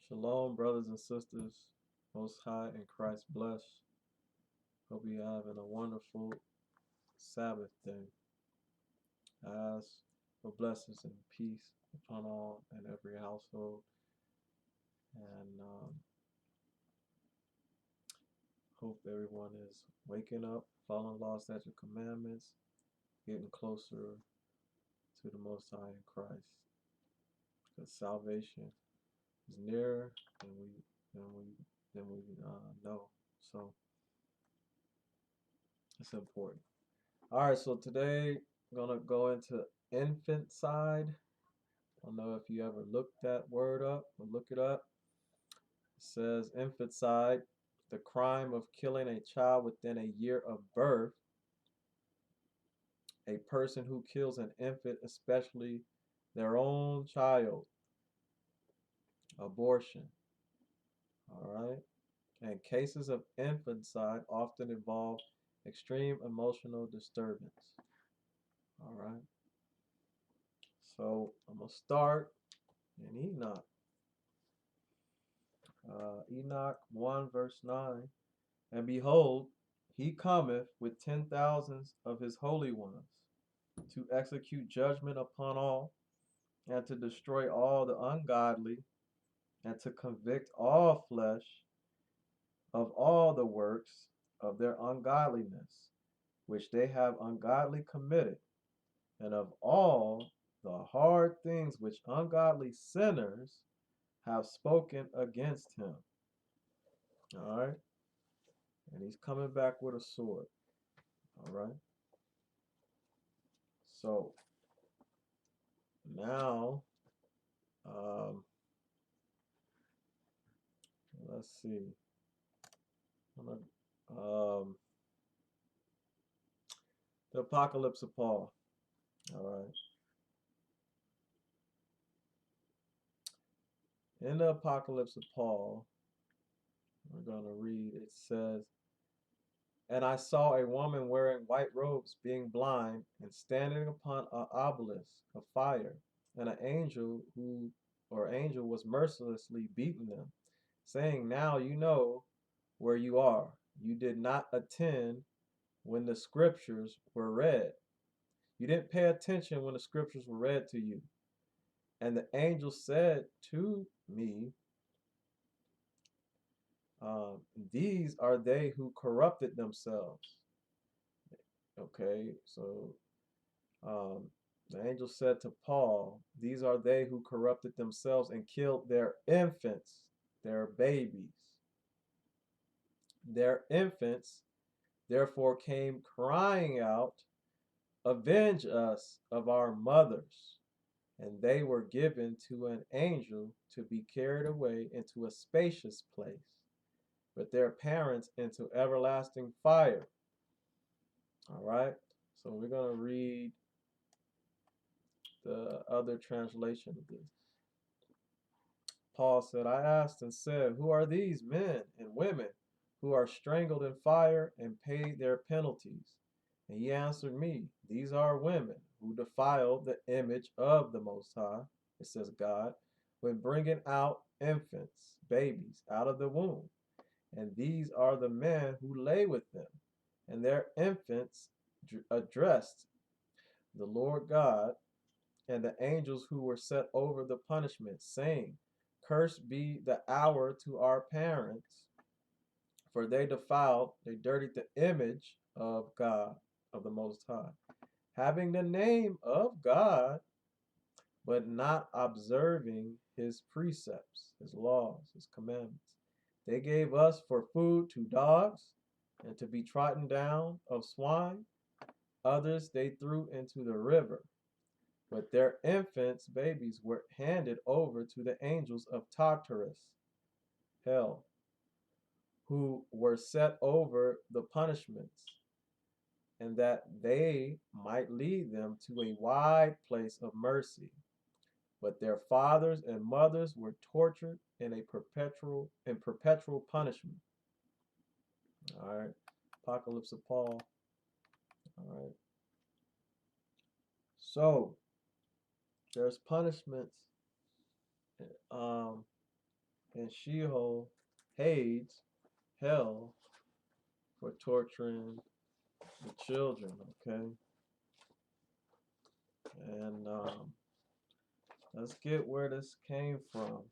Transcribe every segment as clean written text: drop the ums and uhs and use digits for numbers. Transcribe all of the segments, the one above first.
Shalom, brothers and sisters. Most High in Christ bless. Hope you having a wonderful Sabbath day. I ask for blessings and peace upon all and every household. And hope everyone is waking up, following law, statute, commandments, getting closer to the Most High in Christ. Because salvation is nearer than we know. So it's important. All right, so today I'm gonna go into infanticide. I don't know if you ever looked that word up or look it up. It says infanticide, the crime of killing a child within a year of birth. A person who kills an infant, especially their own child. Abortion. All right. And cases of infanticide often involve extreme emotional disturbance. All right. So I'm gonna start in Enoch. Enoch 1 verse 9. And behold, he cometh with 10,000s of his holy ones to execute judgment upon all, and to destroy all the ungodly, and to convict all flesh of all the works of their ungodliness, which they have ungodly committed, and of all the hard things which ungodly sinners have spoken against him. All right. And he's coming back with a sword. All right. So now, um, let's see. I'm gonna, the Apocalypse of Paul. All right. In the Apocalypse of Paul, we're going to read, it says, and I saw a woman wearing white robes, being blind, and standing upon an obelisk of fire, and an angel was mercilessly beating them, saying, now you know where you are. You did not attend when the scriptures were read. You didn't pay attention when the scriptures were read to you. And the angel said to me, these are they who corrupted themselves. Okay, so um, the angel said to Paul, these are they who corrupted themselves and killed their infants, their babies. Their infants therefore came crying out, avenge us of our mothers. And they were given to an angel to be carried away into a spacious place, but their parents into everlasting fire. All right, so we're going to read the other translation of this. Paul said, I asked and said, who are these men and women who are strangled in fire and pay their penalties? And he answered me, these are women who defiled the image of the Most High, it says God, when bringing out infants, babies, out of the womb. And these are the men who lay with them, and their infants addressed the Lord God and the angels who were set over the punishment, saying, cursed be the hour to our parents, for they defiled, they dirtied the image of God, of the Most High, having the name of God, but not observing his precepts, his laws, his commandments. They gave us for food to dogs, and to be trodden down of swine. Others they threw into the river. But their infants, babies, were handed over to the angels of Tartarus, hell, who were set over the punishments, and that they might lead them to a wide place of mercy. But their fathers and mothers were tortured in perpetual punishment. All right. Apocalypse of Paul. All right. So there's punishments um, and Sheol, Hades, hell, for torturing the children, okay? And let's get where this came from.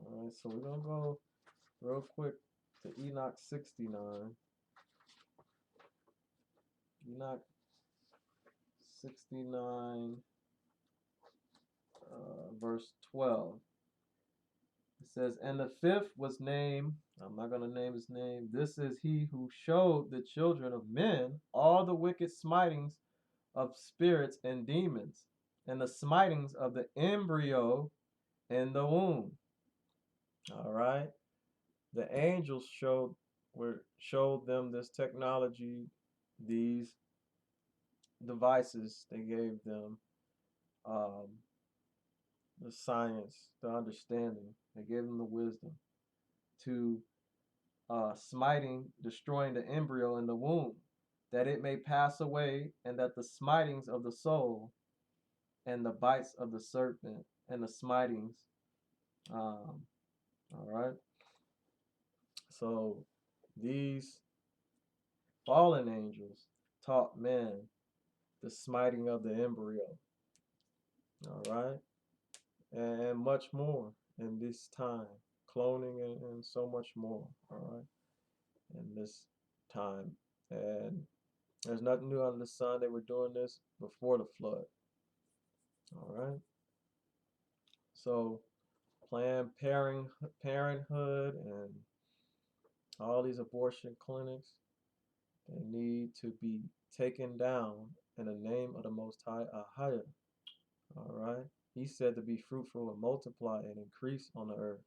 All right, so we're going to go real quick to Enoch 69. Enoch 69, verse 12. It says, and the fifth was named, I'm not going to name his name, this is he who showed the children of men all the wicked smitings of spirits and demons, and the smitings of the embryo in the womb. All right. The angels showed them this technology, these devices. They gave them um, the science, the understanding. They gave them the wisdom to smiting, destroying the embryo in the womb, that it may pass away, and that the smitings of the soul and the bites of the serpent and the smitings. All right. So these fallen angels taught men the smiting of the embryo. All right. And much more in this time. Cloning and so much more. All right. In this time. And there's nothing new under the sun. They were doing this before the flood. All right. So Planned Parenthood and all these abortion clinics, they need to be taken down in the name of the Most High Ahaya. All right. He said to be fruitful and multiply and increase on the earth.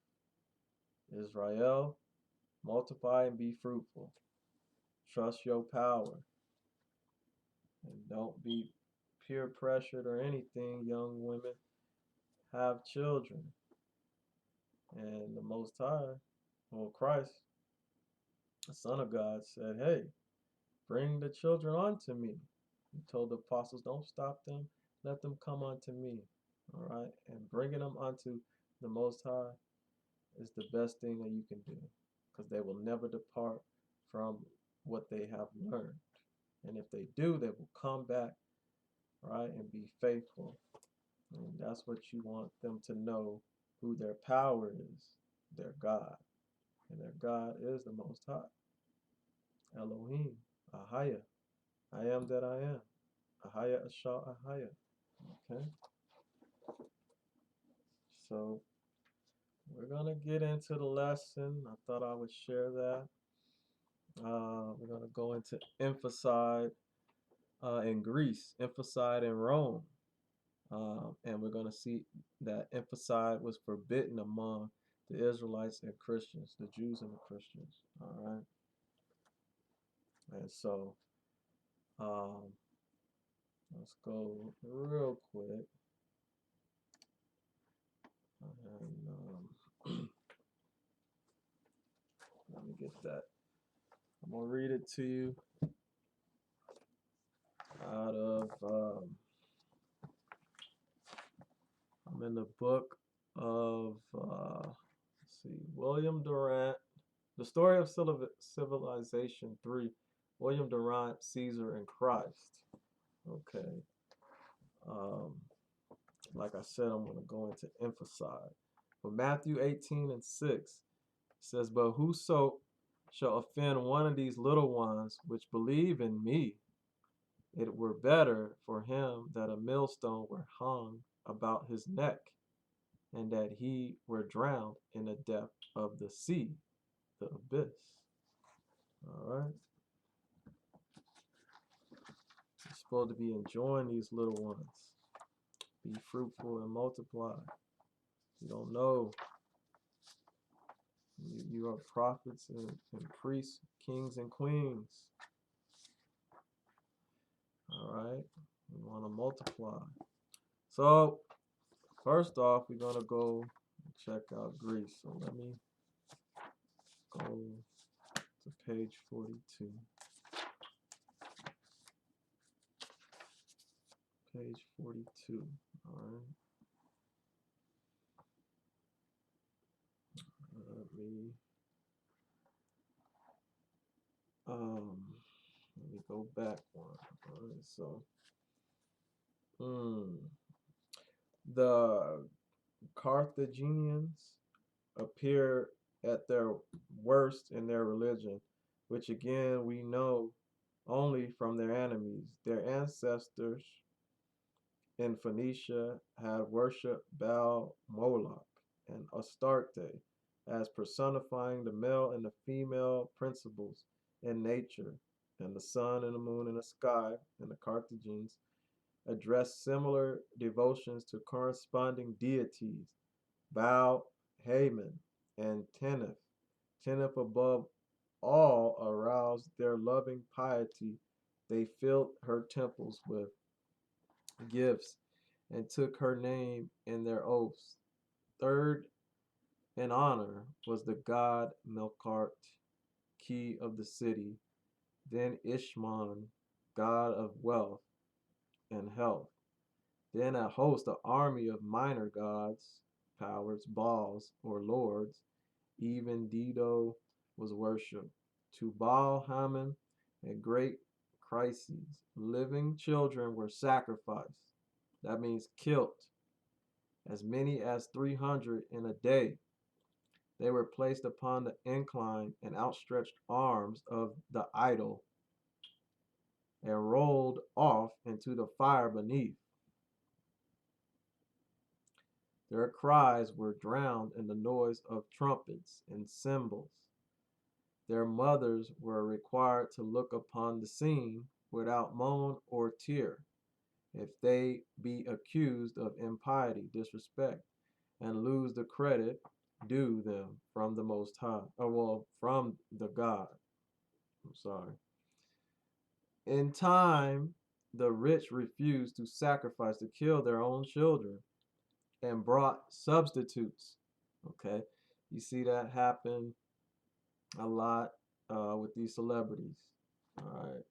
Israel, multiply and be fruitful. Trust your power. And don't be peer pressured or anything, young women. Have children. And the Most High, well, Christ, the Son of God, said, hey, bring the children unto me. He told the apostles, don't stop them. Let them come unto me. All right. And bringing them unto the Most High is the best thing that you can do, because they will never depart from what they have learned. And if they do, they will come back, right, and be faithful. And that's what you want them to know, who their power is, their God. And their God is the Most High. Elohim, Ahaya. I am that I am. Ahaya Ashah Ahaya. Okay? So we're going to get into the lesson. I thought I would share that. We're going to go into infanticide in Greece, infanticide in Rome. And we're going to see that infanticide was forbidden among the Israelites and Christians, the Jews and the Christians. All right. And so let's go real quick. And let me get that. I'm going to read it to you out of, I'm in the book of, let's see, William Durant, The Story of Civilization 3, William Durant, Caesar, and Christ. Okay. Like I said, I'm going to go into infanticide. But Matthew 18:6 says, but whoso shall offend one of these little ones which believe in me, it were better for him that a millstone were hung about his neck, and that he were drowned in the depth of the sea, the abyss. All right. You're supposed to be enjoying these little ones. Be fruitful and multiply. You don't know. You are prophets and priests, kings and queens. All right. We want to multiply. So, first off, we're going to go and check out Greece. So let me go to page 42. Page 42. All right. um let me go back one. All right, so mm, the Carthaginians appear at their worst in their religion, which again we know only from their enemies. Their ancestors in Phoenicia had worshipped Baal Moloch and Astarte as personifying the male and the female principles in nature, and the sun and the moon and the sky, and the Carthaginians addressed similar devotions to corresponding deities, Baal, Haman, and Tanith. Tanith above all aroused their loving piety. They filled her temples with gifts and took her name in their oaths. Third in honor was the god Melkart, key of the city, then Ishman, god of wealth and health, then a host, an army of minor gods, powers, Baals, or lords. Even Dido was worshipped. To Baal Haman and great crises, living children were sacrificed. That means killed, as many as 300 in a day. They were placed upon the incline and outstretched arms of the idol and rolled off into the fire beneath. Their cries were drowned in the noise of trumpets and cymbals. Their mothers were required to look upon the scene without moan or tear, if they be accused of impiety, disrespect, and lose the credit due them from the Most High, or well, from the God. I'm sorry. In time, the rich refused to sacrifice to kill their own children and brought substitutes. Okay, you see that happen a lot with these celebrities. All right,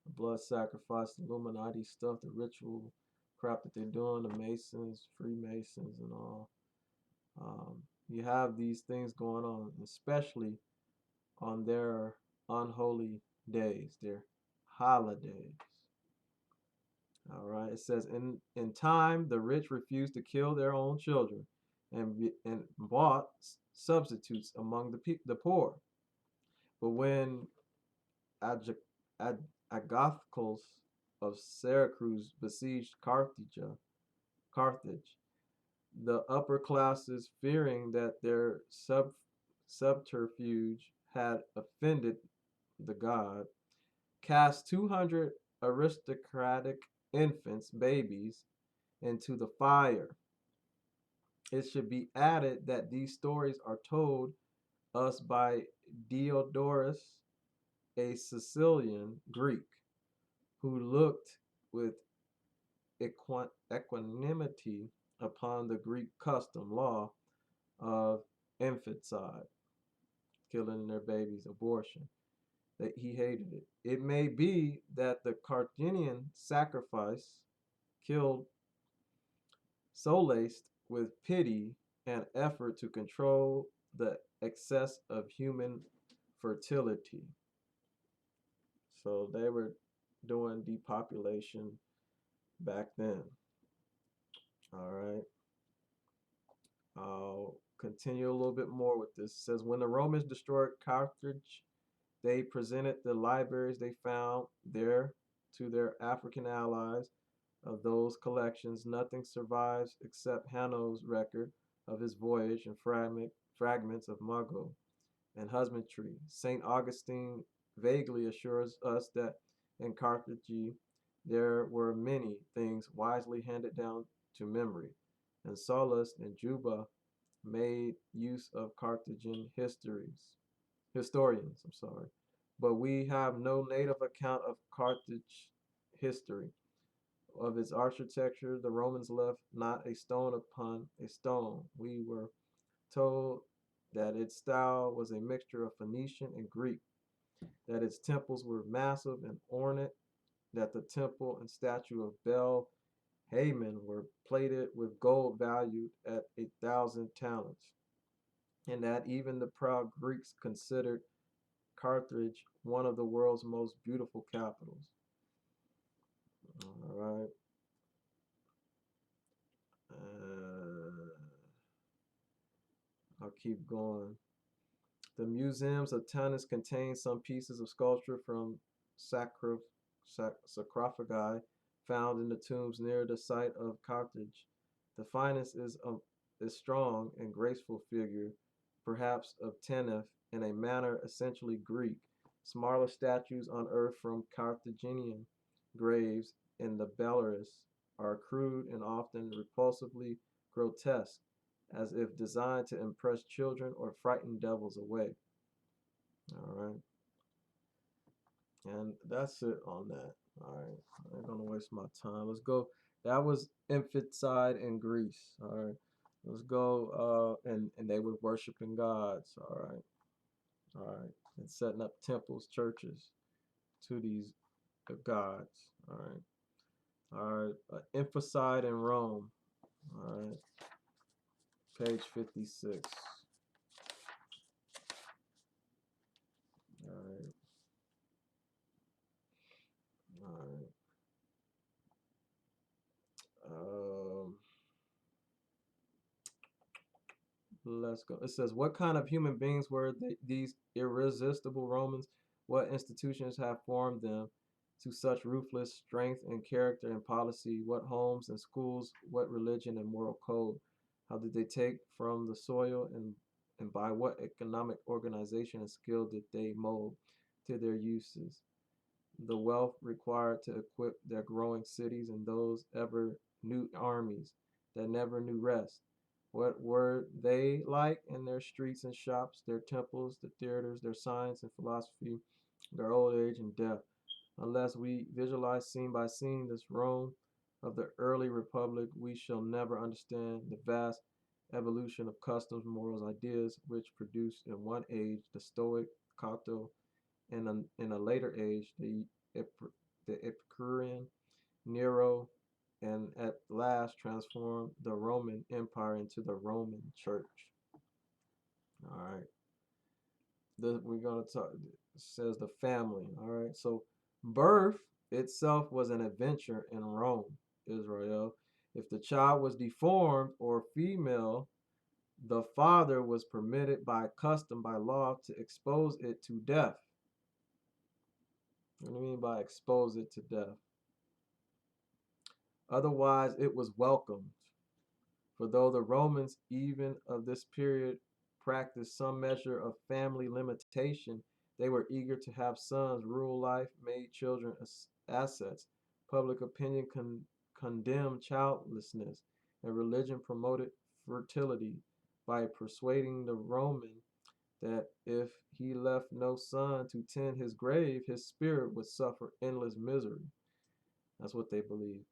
the blood sacrifice, the Illuminati stuff, the ritual crap that they're doing, the Masons, Freemasons, and all. You have these things going on, especially on their unholy days, their holidays. All right. It says, in time, the rich refused to kill their own children and bought substitutes among the poor. But when Ag- Agathocles of Syracuse besieged Carthage, the upper classes, fearing that their subterfuge had offended the god, cast 200 aristocratic infants, babies, into the fire. It should be added that these stories are told us by Diodorus, a Sicilian Greek, who looked with equanimity upon the Greek custom law of infanticide, killing their babies, abortion. That he hated it. It may be that the Carthaginian sacrifice killed solaced with pity and effort to control the excess of human fertility. So they were doing depopulation back then. All right. I'll continue a little bit more with this. It says, when the Romans destroyed Carthage, they presented the libraries they found there to their African allies. Of those collections, nothing survives except Hanno's record of his voyage and fragments of Mago and husbandry. St. Augustine vaguely assures us that in Carthage there were many things wisely handed down to memory, and Sallust and Juba made use of Carthaginian historians, I'm sorry. But we have no native account of Carthage history. Of its architecture, the Romans left not a stone upon a stone. We were told that its style was a mixture of Phoenician and Greek, that its temples were massive and ornate, that the temple and statue of Bel Haman were plated with gold valued at 1,000 talents. and that even the proud Greeks considered Carthage one of the world's most beautiful capitals. All right. Uh, I'll keep going. The museums of Tanis contain some pieces of sculpture from sacro- sarcophagi found in the tombs near the site of Carthage. The finest is a strong and graceful figure, perhaps of Tanith, in a manner essentially Greek. Smaller statues unearthed from Carthaginian graves in the Belarus are crude and often repulsively grotesque, as if designed to impress children or frighten devils away. All right. And that's it on that. All right. I ain't gonna waste my time. Let's go. That was infanticide in Greece. All right. Let's go. And they were worshiping gods. All right. All right. And setting up temples, churches to these gods. All right. All right. Infanticide in Rome. All right. Page 56. All right. All right. Um, let's go. It says, what kind of human beings were these irresistible Romans? What institutions have formed them to such ruthless strength and character and policy? What homes and schools? What religion and moral code? How did they take from the soil, and by what economic organization and skill did they mold to their uses the wealth required to equip their growing cities and those ever new armies that never knew rest? What were they like in their streets and shops, their temples, their theaters, their science and philosophy, their old age and death? Unless we visualize scene by scene this Rome of the early republic, we shall never understand the vast evolution of customs, morals, ideas, which produced in one age the Stoic, Cato, and in a later age the Epicurean, Nero, and at last transformed the Roman Empire into the Roman Church. All right, we're gonna talk. It says the family. All right, so birth itself was an adventure in Rome, Israel. If the child was deformed or female, the father was permitted by custom, by law, to expose it to death. What do you mean by expose it to death? Otherwise, it was welcomed. For though the Romans, even of this period, practiced some measure of family limitation, they were eager to have sons rule life, made children assets. Public opinion condemned childlessness, and religion promoted fertility by persuading the Roman that if he left no son to tend his grave, his spirit would suffer endless misery. That's what they believed.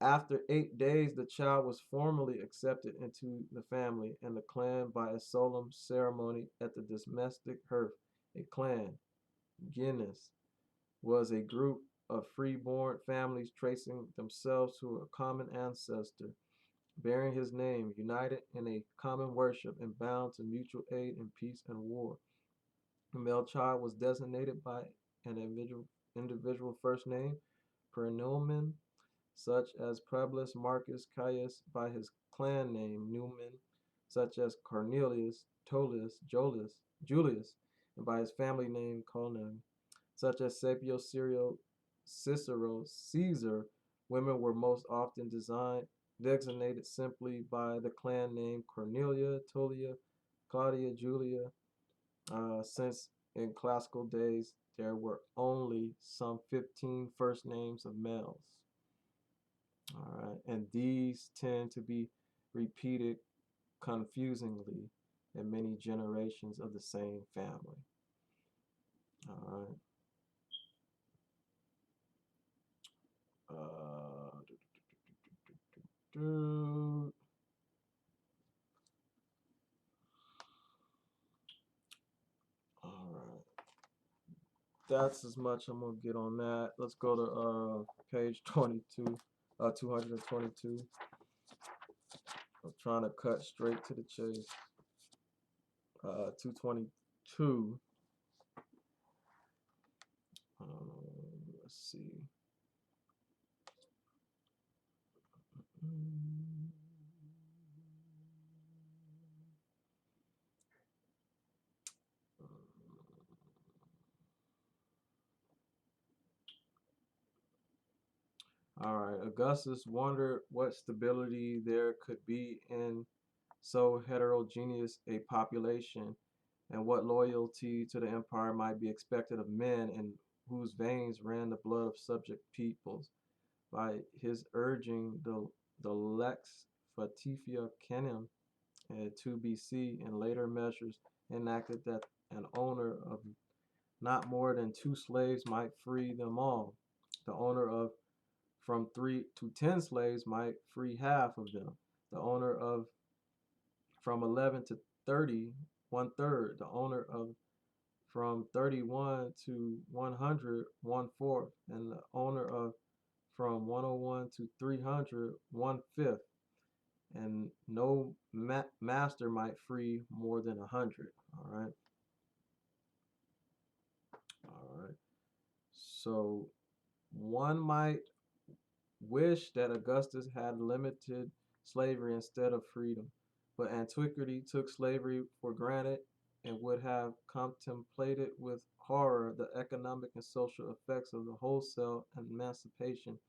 After 8 days, the child was formally accepted into the family and the clan by a solemn ceremony at the domestic hearth. A clan, Guinness, was a group of free-born families tracing themselves to a common ancestor, bearing his name, united in a common worship and bound to mutual aid in peace and war. The male child was designated by an individual first name, prenomen, such as Publius Marcus Caius by his clan name Newman, such as Cornelius, Tullius, Julius, and by his family name Conan, such as Scipio, Cyril, Cicero, Caesar. Women were most often designated simply by the clan name Cornelia, Tullia, Claudia, Julia, since in classical days there were only some 15 first names of males. All right, and these tend to be repeated confusingly in many generations of the same family. All right. Do, all right. That's as much I'm gonna get on that. Let's go to page 22, 222. I'm trying to cut straight to the chase. 222. Let's see. Mm. All right. Augustus wondered what stability there could be in so heterogeneous a population, and what loyalty to the empire might be expected of men in whose veins ran the blood of subject peoples. By his urging, the Lex Fatifica Canem 2 BC and later measures enacted that an owner of not more than two slaves might free them all. The owner of from 3 to 10 slaves might free half of them. The owner of from 11 to 30, one third. The owner of from 31 to 100, one fourth. And the owner of from 101 to 300, one fifth. And no master might free more than 100. All right. All right. So one might wish that Augustus had limited slavery instead of freedom, but antiquity took slavery for granted and would have contemplated with horror the economic and social effects of the wholesale emancipation,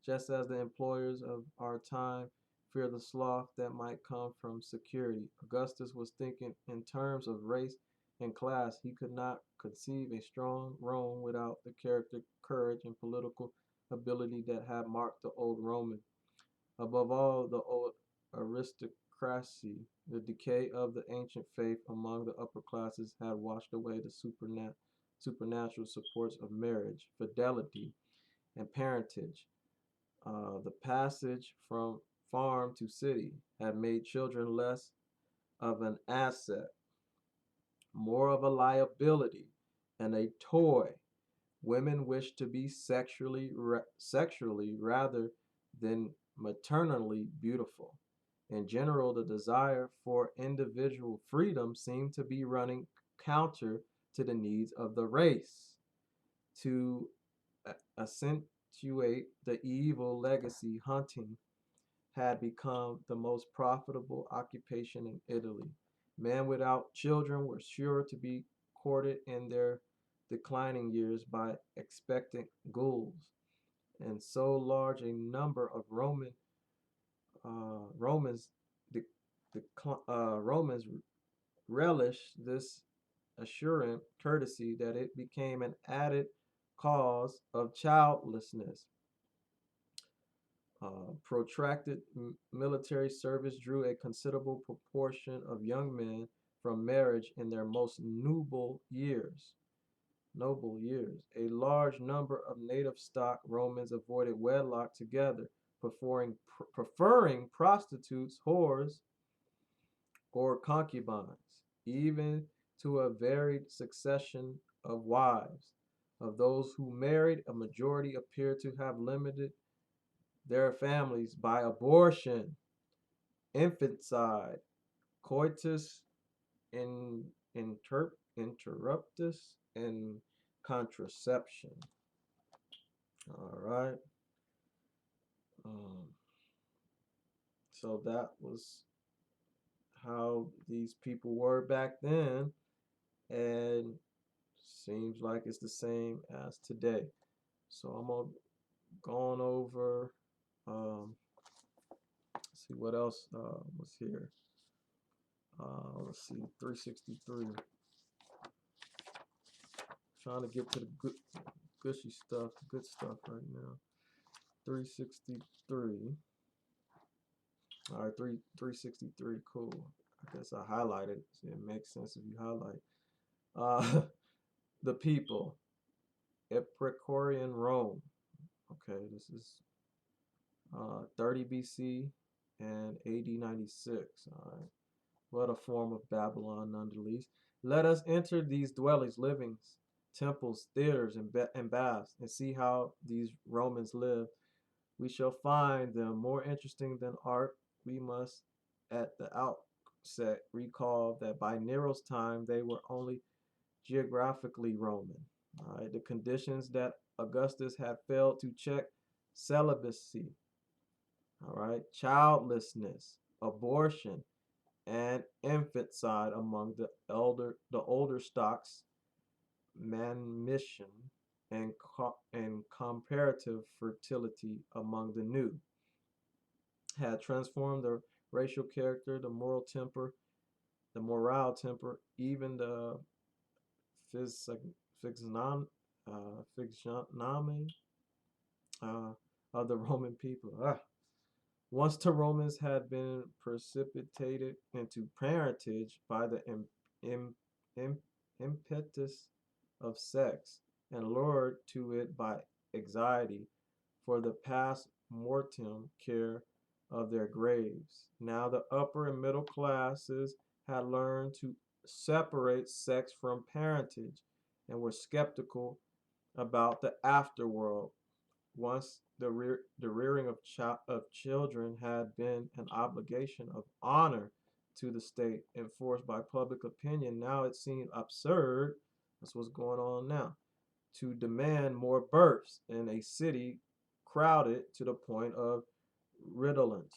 just as the employers of our time fear the slough that might come from security. Augustus was thinking in terms of race and class. He could not conceive a strong Rome without the character, courage, and political ability that had marked the old Roman. Above all, the old aristocracy, the decay of the ancient faith among the upper classes had washed away the supernatural supports of marriage, fidelity, and parentage. The passage from farm to city had made children less of an asset, more of a liability, and a toy. Women wish to be sexually rather than maternally beautiful. In general, the desire for individual freedom seemed to be running counter to the needs of the race. To accentuate the evil legacy, hunting had become the most profitable occupation in Italy. Men without children were sure to be courted in their declining years by expectant ghouls, and so large a number of Romans the, Romans relished this assurant courtesy that it became an added cause of childlessness. Protracted military service drew a considerable proportion of young men from marriage in their most noble years. Noble years. A large number of native stock Romans avoided wedlock together, preferring prostitutes, whores, or concubines, even to a varied succession of wives. Of those who married, a majority appear to have limited their families by abortion, infanticide, coitus interruptus, and contraception. All right. Um, so that was how these people were back then, and seems like it's the same as today. So I'm gonna go on over. See what else was here. Let's see, 363. Trying to get to the gushy stuff, good stuff right now. 363. All right, 363. Cool. I guess I highlighted. So it makes sense if you highlight. The people. Epicurean Rome. Okay, this is 30 BC and AD 96. All right. What a form of Babylon, nonetheless. Let us enter these dwellings, livings, temples, theaters, and baths, and see how these Romans lived. We shall find them more interesting than art. We must, at the said recalled that by Nero's time they were only geographically Roman. All right, the conditions that Augustus had failed to check celibacy, all right, childlessness, abortion, and infanticide among the older stocks, manumission, and comparative fertility among the new, had transformed the racial character, the morale temper, even the phys- physiognomy uh, of the Roman people. Once the Romans had been precipitated into parentage by the im- im- impetus of sex and lured to it by anxiety for the past mortem care of their graves. Now the upper and middle classes had learned to separate sex from parentage and were skeptical about the afterworld. Once the rearing of children had been an obligation of honor to the state enforced by public opinion, now it seemed absurd, that's what's going on now, to demand more births in a city crowded to the point of redolence.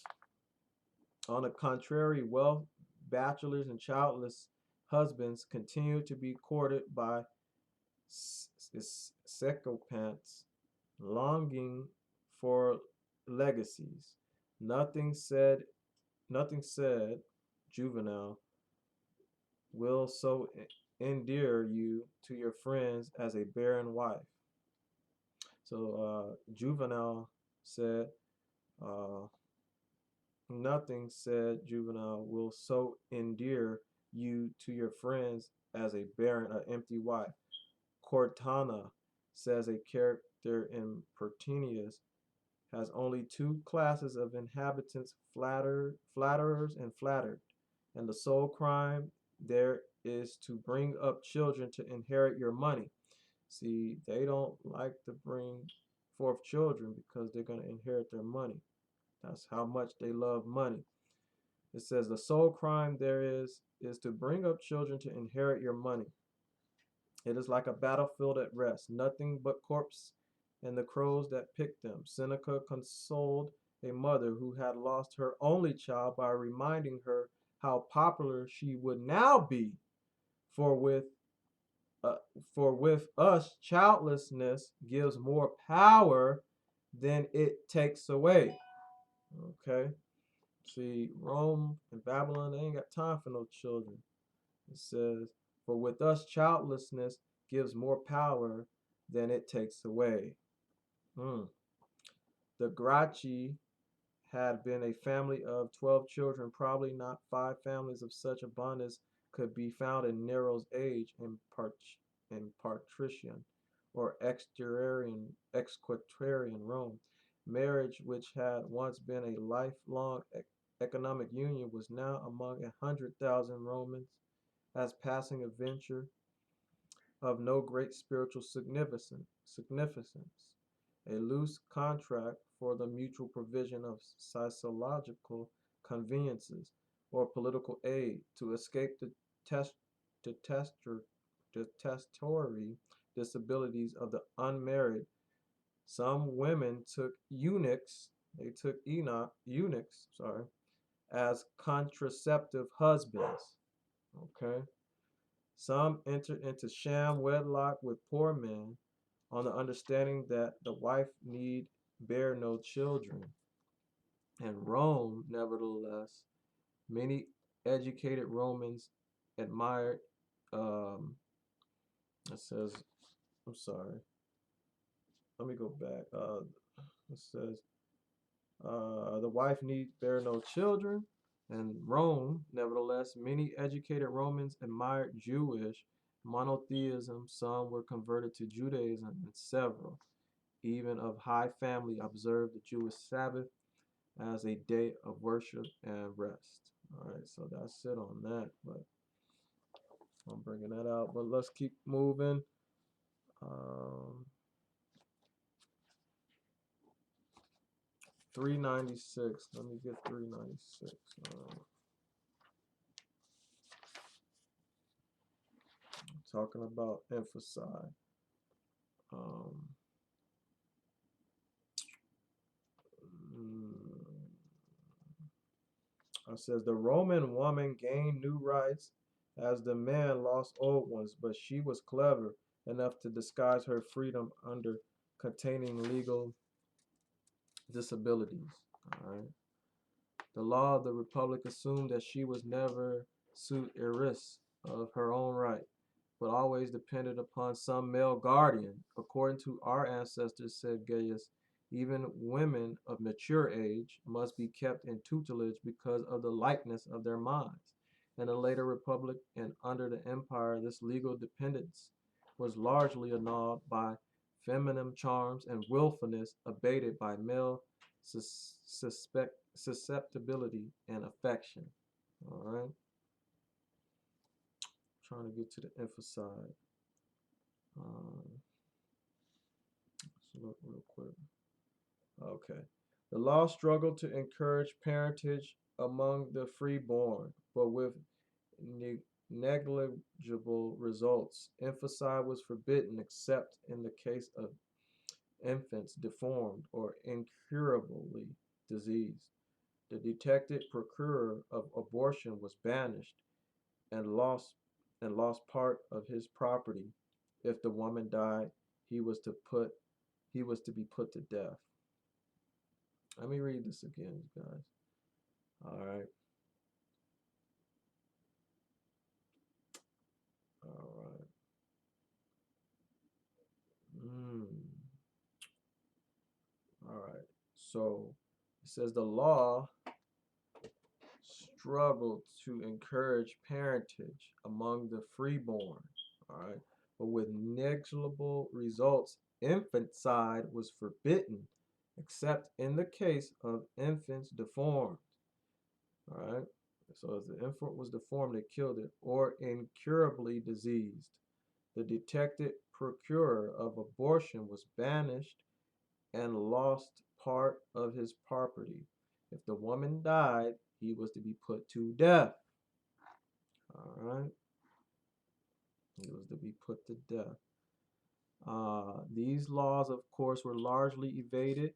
On the contrary, wealth, bachelors, and childless husbands continued to be courted by sycophants longing for legacies. Nothing said, nothing said, Juvenal, will so endear you to your friends as a barren wife. So Juvenal said, uh, nothing said, Juvenal, will so endear you to your friends as a barren, an empty wife. Cortana says a character in Pertinius has only two classes of inhabitants, flatterers and flattered. And the sole crime there is to bring up children to inherit your money. See, they don't like to bring forth children because they're going to inherit their money. That's how much they love money. It says the sole crime there is to bring up children to inherit your money. It is like a battlefield at rest, nothing but corpse and the crows that picked them. Seneca consoled a mother who had lost her only child by reminding her how popular she would now be. For with uh, for with us, childlessness gives more power than it takes away. Okay. See, Rome and Babylon, they ain't got time for no children. It says, for with us, childlessness gives more power than it takes away. Mm. The Gracchi had been a family of 12 children, probably not five families of such abundance could be found in Nero's age in patrician or exquatorian Rome. Marriage, which had once been a lifelong economic union, was now among 100,000 Romans as passing adventure of no great spiritual significance, a loose contract for the mutual provision of sociological conveniences or political aid to escape the test, detestatory disabilities of the unmarried. Some women took eunuchs, sorry, as contraceptive husbands. Okay. Some entered into sham wedlock with poor men on the understanding that the wife need bear no children. In Rome, nevertheless, many educated Romans admired, um, it says, I'm sorry, let me go back. It says, the wife need bear no children. In Rome, nevertheless, many educated Romans admired Jewish monotheism. Some were converted to Judaism, and several, even of high family, observed the Jewish Sabbath as a day of worship and rest. All right, so that's it on that. But I'm bringing that out. But let's keep moving. Um, 396. Let me get 396. talking about infanticide. Um, mm, it says the Roman woman gained new rights as the man lost old ones, but she was clever enough to disguise her freedom under containing legal disabilities. All right. The law of the republic assumed that she was never sui heiress of her own right, but always depended upon some male guardian. According to our ancestors, said Gaius, even women of mature age must be kept in tutelage because of the likeness of their minds. In the later republic and under the empire, this legal dependence was largely annulled by feminine charms and willfulness abated by male susceptibility and affection. All right, trying to get to the emphasize. Um, let's look real quick. Okay. The law struggled to encourage parentage among the freeborn, but with negligible results. Infanticide was forbidden except in the case of infants deformed or incurably diseased. The detected procurer of abortion was banished and lost part of his property. If the woman died, he was to put he was to be put to death. Let me read this again, guys. All right. All right. Mm, all right. So it says the law struggled to encourage parentage among the freeborn. All right. But with negligible results, infanticide was forbidden except in the case of infants deformed. All right. So if the infant was deformed, they killed it, or incurably diseased. The detected procurer of abortion was banished and lost part of his property. If the woman died, he was to be put to death. All right, he was to be put to death. These laws, of course, were largely evaded.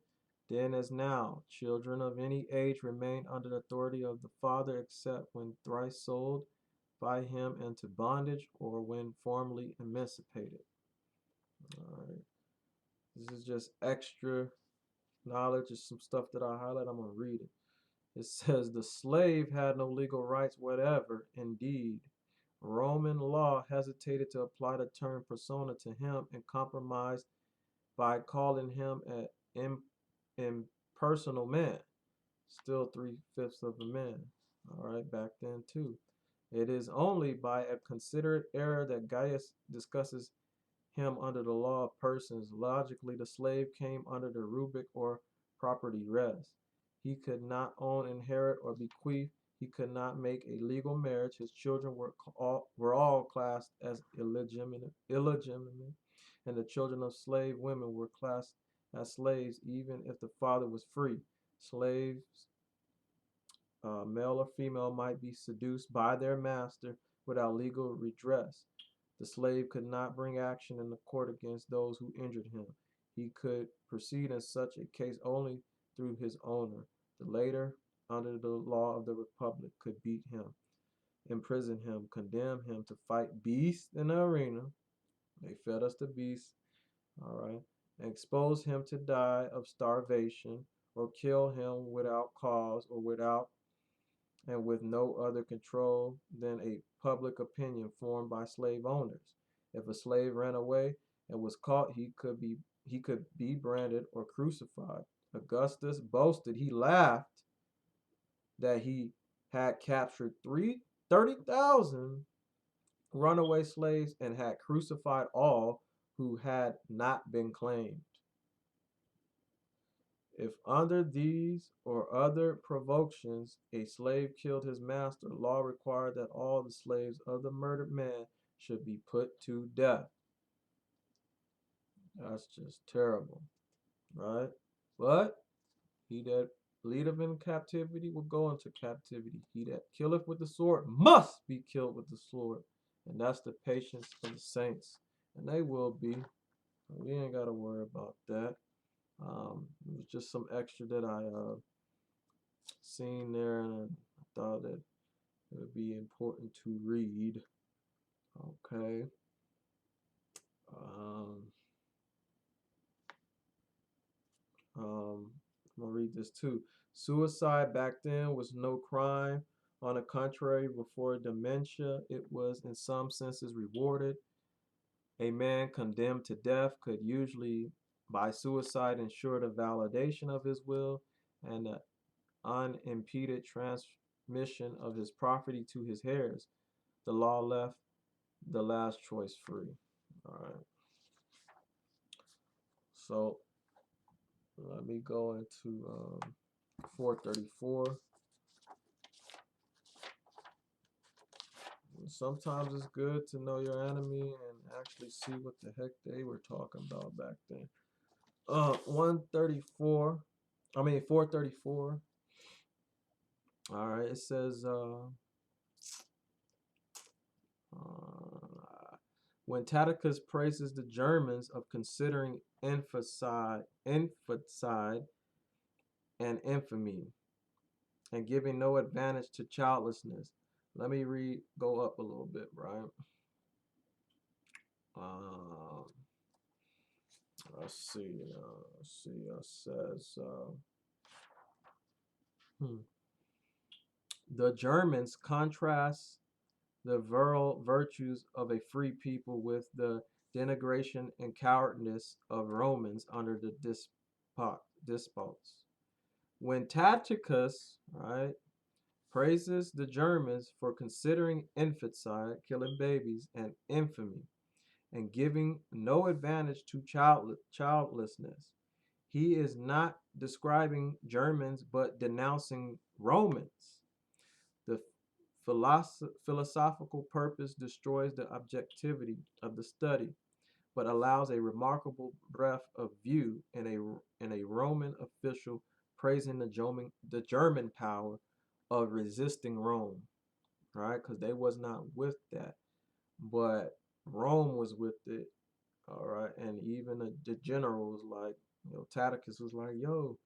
Then, as now, children of any age remain under the authority of the father except when thrice sold by him into bondage or when formally emancipated. All right. This is just extra knowledge. Is some stuff that I highlight. I'm going to read it. It says the slave had no legal rights whatever. Indeed, Roman law hesitated to apply the term persona to him and compromised by calling him an impersonal man. Still three-fifths of a man. All right, back then too. It is only by a considerate error that Gaius discusses him under the law of persons. Logically, the slave came under the rubric or property res. He could not own, inherit, or bequeath. He could not make a legal marriage. His children were all classed as illegitimate, and the children of slave women were classed as slaves even if the father was free. Slaves, male or female, might be seduced by their master without legal redress. The slave could not bring action in the court against those who injured him. He could proceed in such a case only through his owner. The latter, under the law of the republic, could beat him, imprison him, condemn him to fight beasts in the arena. They fed us the beasts, all right, and expose him to die of starvation or kill him without cause or without and with no other control than a public opinion formed by slave owners. If a slave ran away and was caught, he could be branded or crucified. Augustus boasted, he laughed that he had captured 30,000 runaway slaves and had crucified all who had not been claimed. If under these or other provocations a slave killed his master, law required that all the slaves of the murdered man should be put to death. That's just terrible, right? But he that leadeth in captivity will go into captivity. He that killeth with the sword must be killed with the sword. And that's the patience of the saints. And they will be. We ain't got to worry about that. It was just some extra that I seen there, and I thought that it would be important to read. Okay. Um, I'm gonna read this too. Suicide back then was no crime. On the contrary, before dementia, it was in some senses rewarded. A man condemned to death could usually, by suicide, ensure the validation of his will and the unimpeded transmission of his property to his heirs. The law left the last choice free. All right. So let me go into 434. Sometimes it's good to know your enemy and actually see what the heck they were talking about back then. 134. I mean 434. All right. It says when Tacitus praises the Germans of considering infanticide and infamy, and giving no advantage to childlessness. Let me go up a little bit, right? Um, let's see. It says hmm. The Germans contrast the virile virtues of a free people with the denigration and cowardness of Romans under the despots. When Tacitus, right, praises the Germans for considering infanticide, killing babies, and infamy, and giving no advantage to childlessness, he is not describing Germans but denouncing Romans. The philosophical purpose destroys the objectivity of the study, but allows a remarkable breadth of view in a Roman official praising the German power of resisting Rome, right? Because they was not with that, but Rome was with it, all right. And even the generals, like Tacitus was like, "Yo,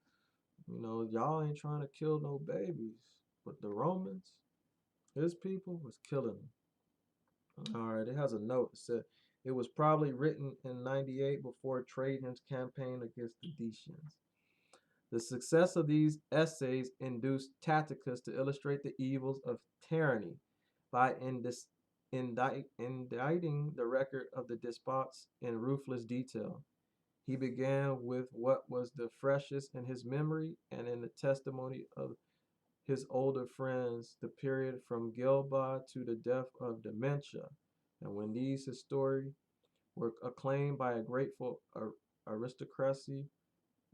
y'all ain't trying to kill no babies, but the Romans, his people, was killing them." All right, it has a note. It said it was probably written in 98 before Trajan's campaign against the Dacians. The success of these essays induced Tacitus to illustrate the evils of tyranny by indicting the record of the despots in ruthless detail. He began with what was the freshest in his memory and in the testimony of his older friends, the period from Gilba to the death of dementia. And when these histories were acclaimed by a grateful aristocracy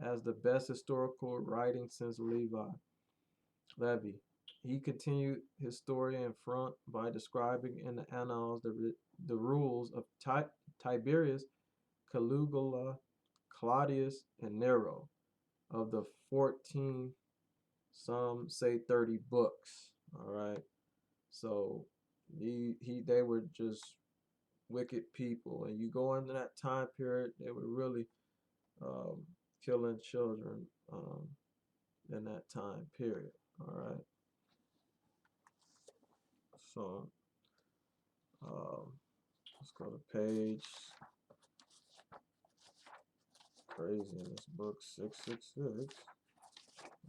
as the best historical writing since Levy. He continued his story in front by describing in the annals the rules of Tiberius, Caligula, Claudius, and Nero of the 14, some say 30 books. All right. So they were just wicked people. And you go into that time period, they were really um, killing children in that time period. All right. So let's go to page crazy in this book 666.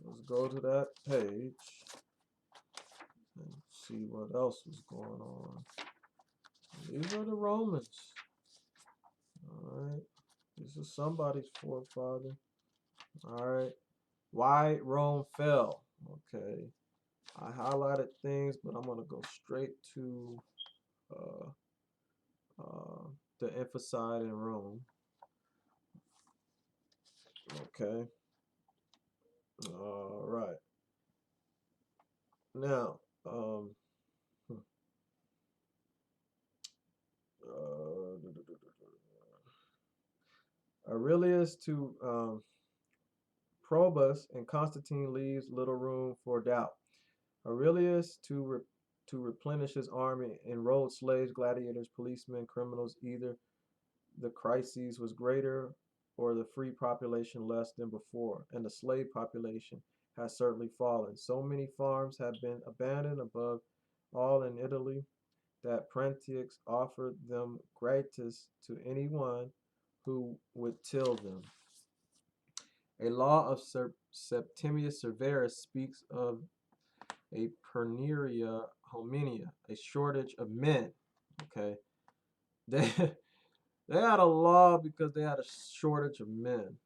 Let's go to that page and see what else is going on. These are the Romans. All right. This is somebody's forefather. All right. Why Rome fell. Okay. I highlighted things, but I'm going to go straight to uh, the emphasized in Rome. Okay. All right. Now, hmm, uh, Aurelius to Probus and Constantine leaves little room for doubt. Aurelius to replenish his army, enrolled slaves, gladiators, policemen, criminals. Either the crisis was greater or the free population less than before, and the slave population has certainly fallen. So many farms have been abandoned above all in Italy that Prentius offered them gratis to anyone who would till them. A law of Septimius Severus speaks of a perneria hominia, a shortage of men. Okay, they they had a law because they had a shortage of men.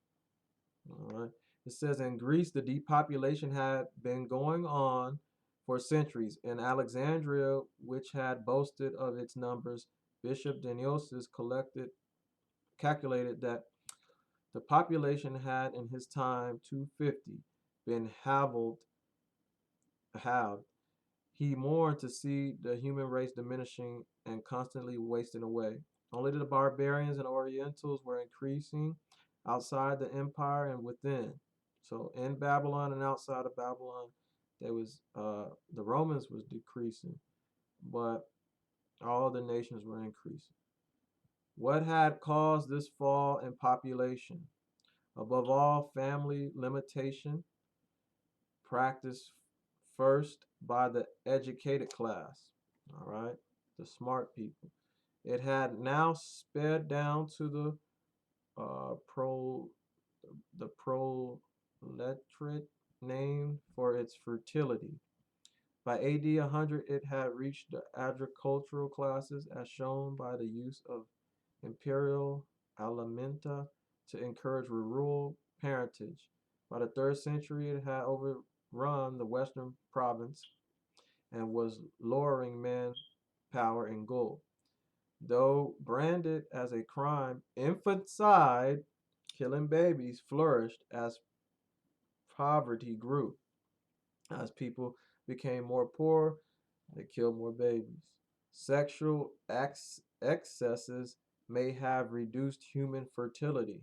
All right. It says in Greece the depopulation had been going on for centuries. In Alexandria, which had boasted of its numbers, Bishop Dionysius calculated that the population had in his time 250 been halved. He mourned to see the human race diminishing and constantly wasting away. Only the barbarians and Orientals were increasing outside the empire and within. So in Babylon and outside of Babylon, there was the Romans was decreasing, but all the nations were increasing. What had caused this fall in population? Above all, family limitation, practiced first by the educated class, all right, the smart people. It had now sped down to pro the proletariat named for its fertility. By AD 100, it had reached the agricultural classes as shown by the use of imperial alimenta to encourage rural parentage. By the 3rd century, it had overrun the western province and was lowering manpower in gold. Though branded as a crime, infanticide, killing babies, flourished as poverty grew. As people became more poor, they killed more babies. Sexual excesses may have reduced human fertility.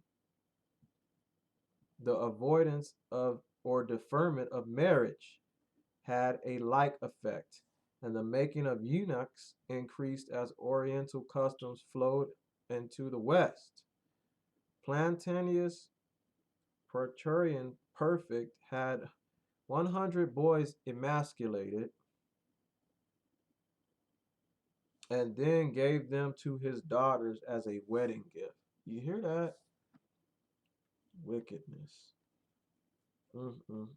The avoidance of or deferment of marriage had a like effect, and the making of eunuchs increased as Oriental customs flowed into the West. Plantaneous Praetorian Perfect had 100 boys emasculated and then gave them to his daughters as a wedding gift. You hear that? Wickedness. Mm-mm-mm.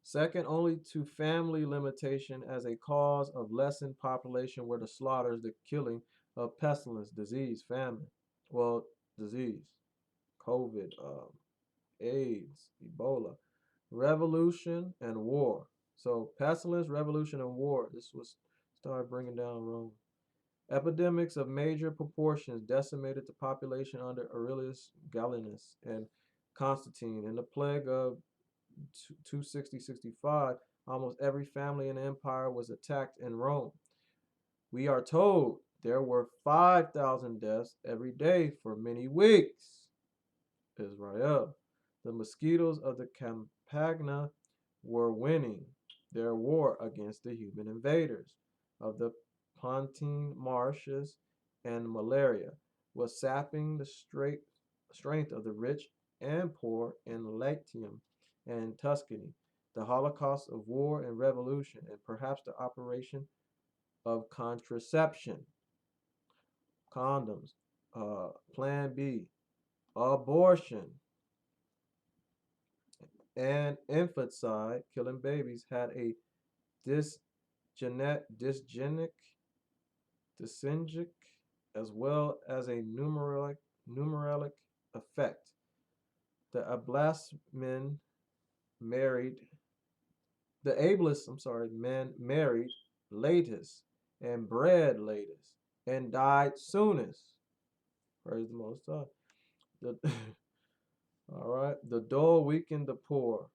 Second only to family limitation as a cause of lessened population were the slaughters, the killing of pestilence, disease, famine. Well, disease, COVID, AIDS, Ebola, revolution, and war. So pestilence, revolution, and war. This was started bringing down Rome. Epidemics of major proportions decimated the population under Aurelius Gallienus and Constantine. In the plague of 260-65, almost every family in the empire was attacked in Rome. We are told there were 5,000 deaths every day for many weeks. Israel. The mosquitoes of the Campagna were winning their war against the human invaders of the Pontine marshes, and malaria was sapping the strength of the rich and poor in Latium and Tuscany. The holocaust of war and revolution, and perhaps the operation of contraception, condoms, Plan B, abortion, and infanticide, killing babies, had a dysgenic, dysgenic, as well as a numeric effect. The ablest married, the ablest, men married latest and bred latest and died soonest. Praise the Most High. The, all right. The dole weakened the poor,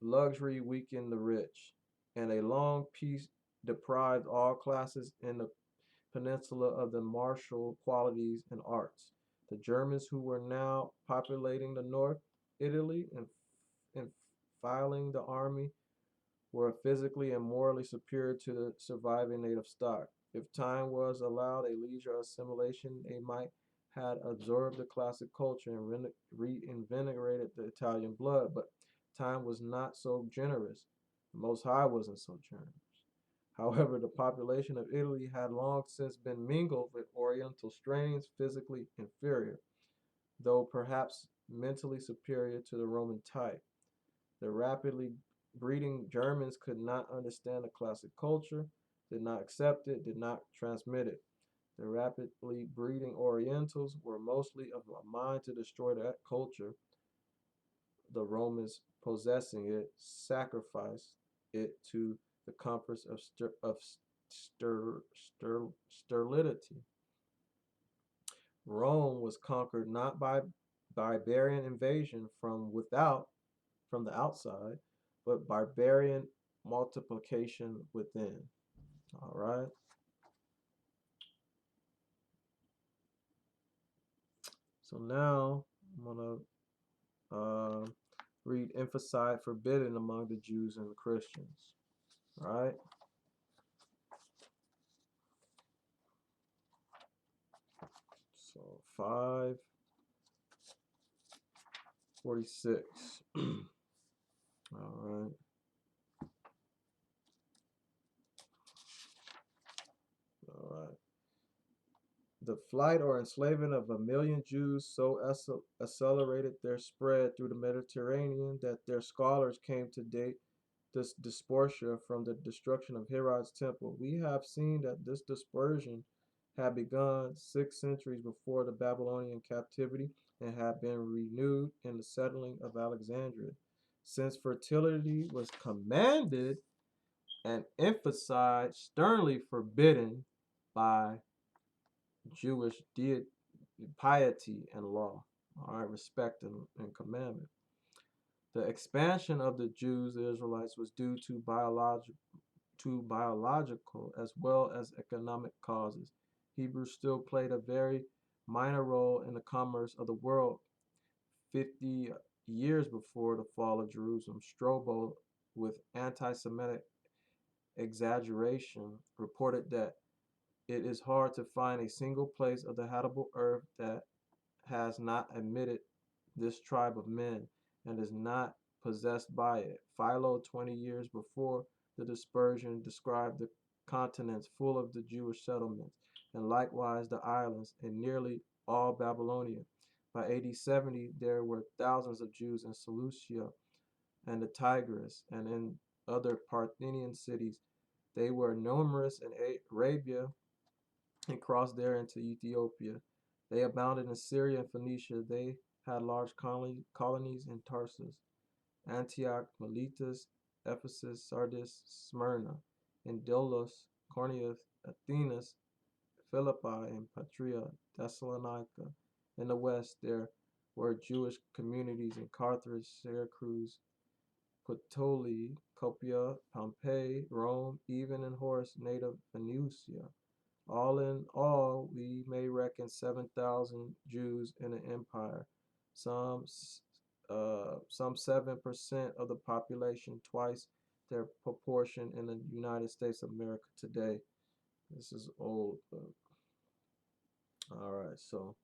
luxury weakened the rich, and a long peace deprived all classes in the peninsula of the martial qualities and arts. The Germans who were now populating the north Italy and filing the army were physically and morally superior to the surviving native stock. If time was allowed a leisure assimilation, they might had absorbed the classic culture and reinvigorated the Italian blood, but time was not so generous. The Most High wasn't so generous. However, the population of Italy had long since been mingled with Oriental strains, physically inferior, though perhaps mentally superior to the Roman type. The rapidly breeding Germans could not understand the classic culture, did not accept it, did not transmit it. The rapidly breeding Orientals were mostly of a mind to destroy that culture. The Romans, possessing it, sacrificed it to the comforts of sterility. Rome was conquered not by barbarian invasion from without, from the outside, but barbarian multiplication within. All right. So now I'm gonna read emphasized forbidden among the Jews and the Christians. All right. So 546. All right. All right. The flight or enslavement of a million Jews so accelerated their spread through the Mediterranean that their scholars came to date this dispersion from the destruction of Herod's temple. We have seen that this dispersion had begun 6 centuries before the Babylonian captivity and had been renewed in the settling of Alexandria. Since fertility was commanded and emphasized, sternly forbidden by Jewish piety and law, all right, respect and commandment. The expansion of the Jews, the Israelites, was due to biological as well as economic causes. Hebrews still played a very minor role in the commerce of the world 50 years before the fall of Jerusalem. Strobel, with anti Semitic exaggeration, reported that it is hard to find a single place of the habitable earth that has not admitted this tribe of men and is not possessed by it. Philo, 20 years before the dispersion, described the continents full of the Jewish settlements, and likewise the islands, and nearly all Babylonia. By AD 70, there were thousands of Jews in Seleucia and the Tigris, and in other Parthian cities. They were numerous in Arabia and crossed there into Ethiopia. They abounded in Syria and Phoenicia. They had large colonies in Tarsus, Antioch, Miletus, Ephesus, Sardis, Smyrna, in Delos, Corinth, Athens, Philippi, and Patria, Thessalonica. In the west, there were Jewish communities in Carthage, Syracuse, Puteoli, Copia, Pompeii, Rome, even in Horace' native Venusia. All in all, we may reckon 7,000 Jews in the empire, some some 7% of the population, twice their proportion in the United States of America today. This is old, but all right. So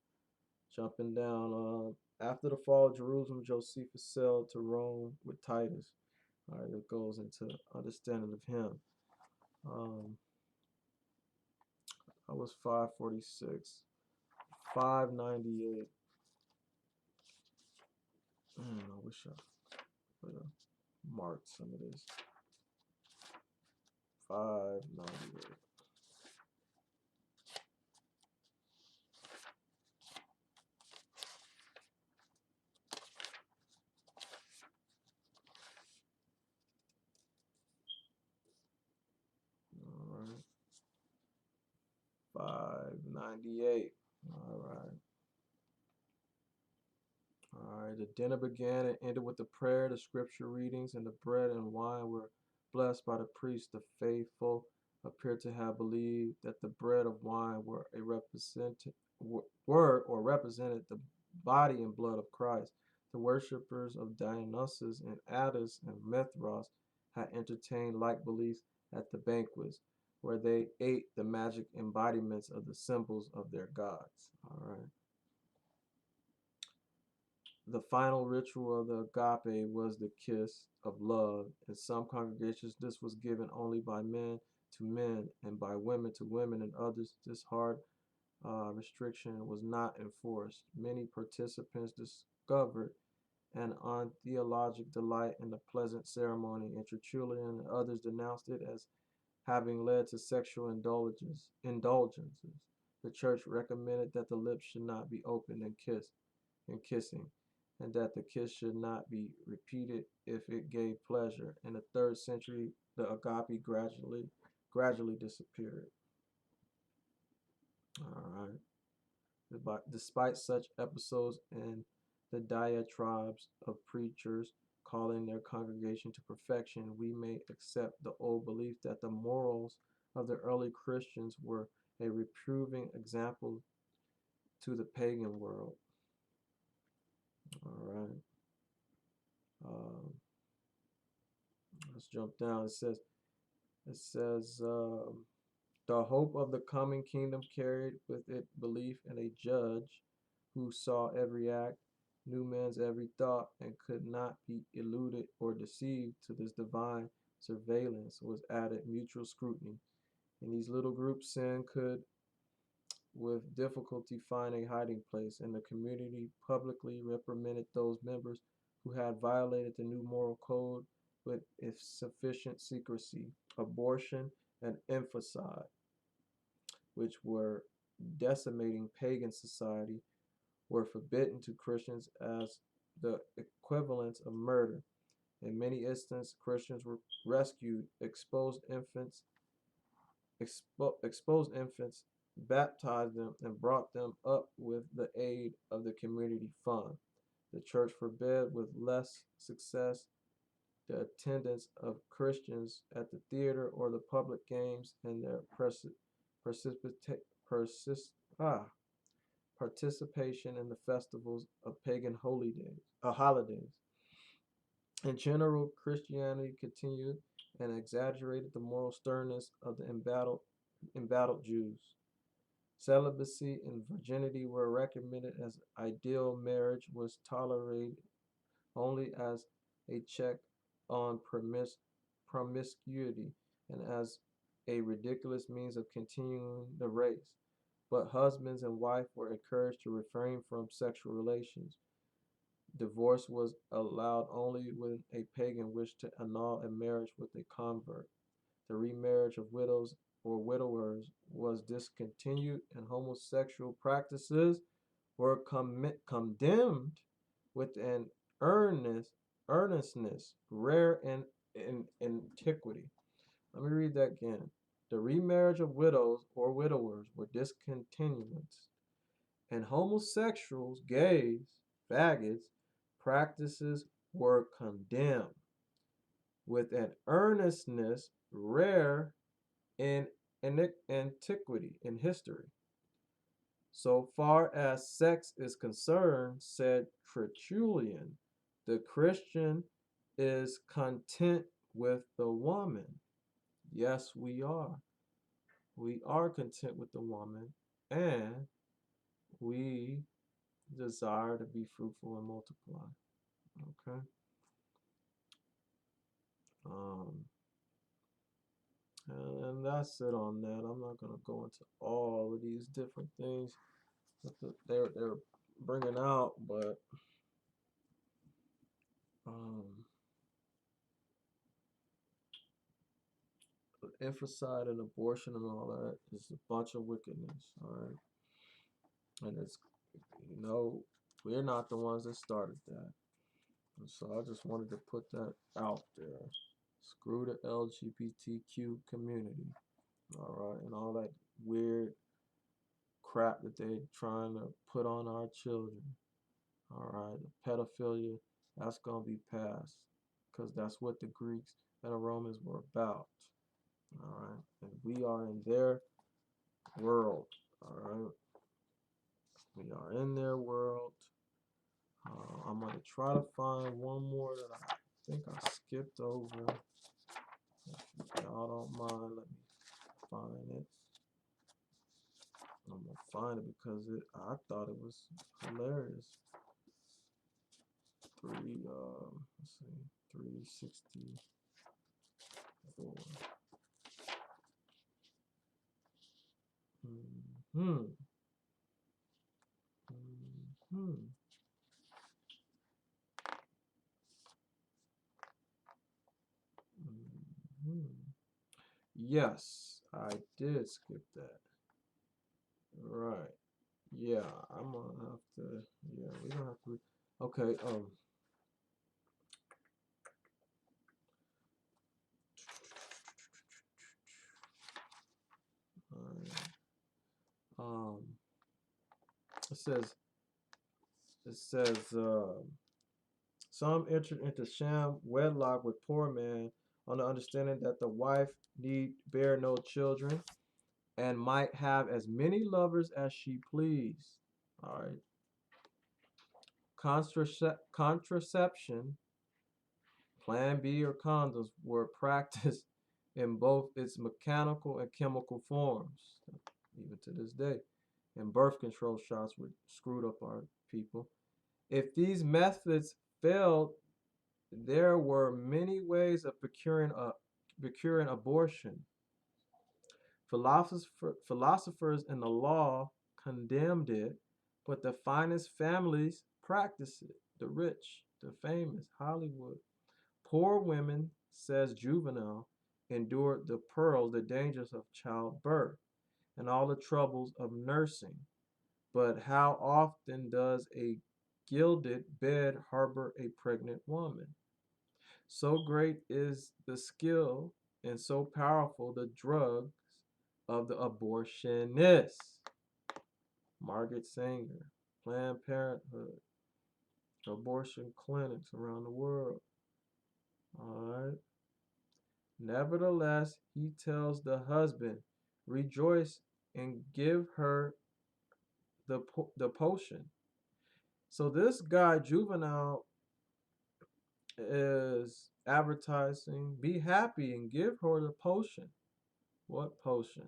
jumping down, after the fall of Jerusalem, Josephus sailed to Rome with Titus. All right, it goes into understanding of him. Um, I was 546. 598. I wish I would have marked some of this. 598. All right. 598. All right. All right. The dinner began and ended with the prayer, the scripture readings, and the bread and wine were blessed by the priest. The faithful appear to have believed that the bread of wine were or represented the body and blood of Christ. The worshippers of Dionysus and Attis and Mithras had entertained like beliefs at the banquets, where they ate the magic embodiments of the symbols of their gods. All right. The final ritual of the agape was the kiss of love. In some congregations, this was given only by men to men and by women to women. In others, this hard restriction was not enforced. Many participants discovered an untheologic delight in the pleasant ceremony in Tertullian, and others denounced it as having led to sexual indulgences. The church recommended that the lips should not be opened in kissing, and that the kiss should not be repeated if it gave pleasure. In the third century, the agape gradually disappeared. All right. Despite such episodes and the diatribes of preachers calling their congregation to perfection, we may accept the old belief that the morals of the early Christians were a reproving example to the pagan world. All right. Um, let's jump down. It says, the hope of the coming kingdom carried with it belief in a judge who saw every act, knew men's every thought, and could not be eluded or deceived. To this divine surveillance was added mutual scrutiny. In these little groups, sin could with difficulty find a hiding place, and the community publicly reprimanded those members who had violated the new moral code with sufficient secrecy. Abortion and infanticide, which were decimating pagan society, were forbidden to Christians as the equivalent of murder. In many instances, Christians were rescued exposed infants, baptized them, and brought them up with the aid of the community fund. The church forbade with less success the attendance of Christians at the theater or the public games and their persist, persist, ah, participation in the festivals of pagan holidays. In general, Christianity continued and exaggerated the moral sternness of the embattled Jews. Celibacy and virginity were recommended as ideal. Marriage was tolerated only as a check on promiscuity and as a ridiculous means of continuing the race. But husbands and wife were encouraged to refrain from sexual relations. Divorce was allowed only when a pagan wished to annul a marriage with a convert. The remarriage of widows or widowers was discontinued, and homosexual practices were condemned with an earnestness rare in antiquity. Let me read that again. The remarriage of widows or widowers were discontinued, and homosexuals, gays, faggots, practices were condemned with an earnestness rare in antiquity, in history. So far as sex is concerned, said Tertullian, the Christian is content with the woman. Yes, we are. We are content with the woman, and we desire to be fruitful and multiply. Okay. Um, and that's it on that. I'm not gonna go into all of these different things that they're bringing out, but um, infanticide and abortion and all that is a bunch of wickedness. All right, and it's you know we're not the ones that started that. And so I just wanted to put that out there. Screw the LGBTQ community. All right, and all that weird crap that they're trying to put on our children. All right, the pedophilia, that's going to be passed because that's what the Greeks and the Romans were about. All right, and we are in their world. All right, we are in their world. I'm going to try to find one more that I think I skipped over. don't mind. Let me find it. I'm gonna find it because I thought it was hilarious. Let's see, 364. Hmm. Hmm. Hmm. Yes, I did skip that. Right. Yeah, I'm gonna have to. Yeah, we don't have to. Okay. Alright, um, it says it says some entered into sham wedlock with poor man on the understanding that the wife need bear no children and might have as many lovers as she pleased. All right. Contraception, Plan B or condoms were practiced in both its mechanical and chemical forms, even to this day. And birth control shots were screwed up our people. If these methods failed, there were many ways of procuring abortion. Philosophers in the law condemned it, but the finest families practice it. The rich, the famous, Hollywood. Poor women, says Juvenal, endured the dangers of childbirth, and all the troubles of nursing. But how often does a gilded bed harbor a pregnant woman? So great is the skill and so powerful the drugs of the abortionists. Margaret Sanger, Planned Parenthood, abortion clinics around the world. All right. Nevertheless, he tells the husband, rejoice and give her the potion. So this guy, Juvenile, is advertising, be happy and give her the potion. What potion?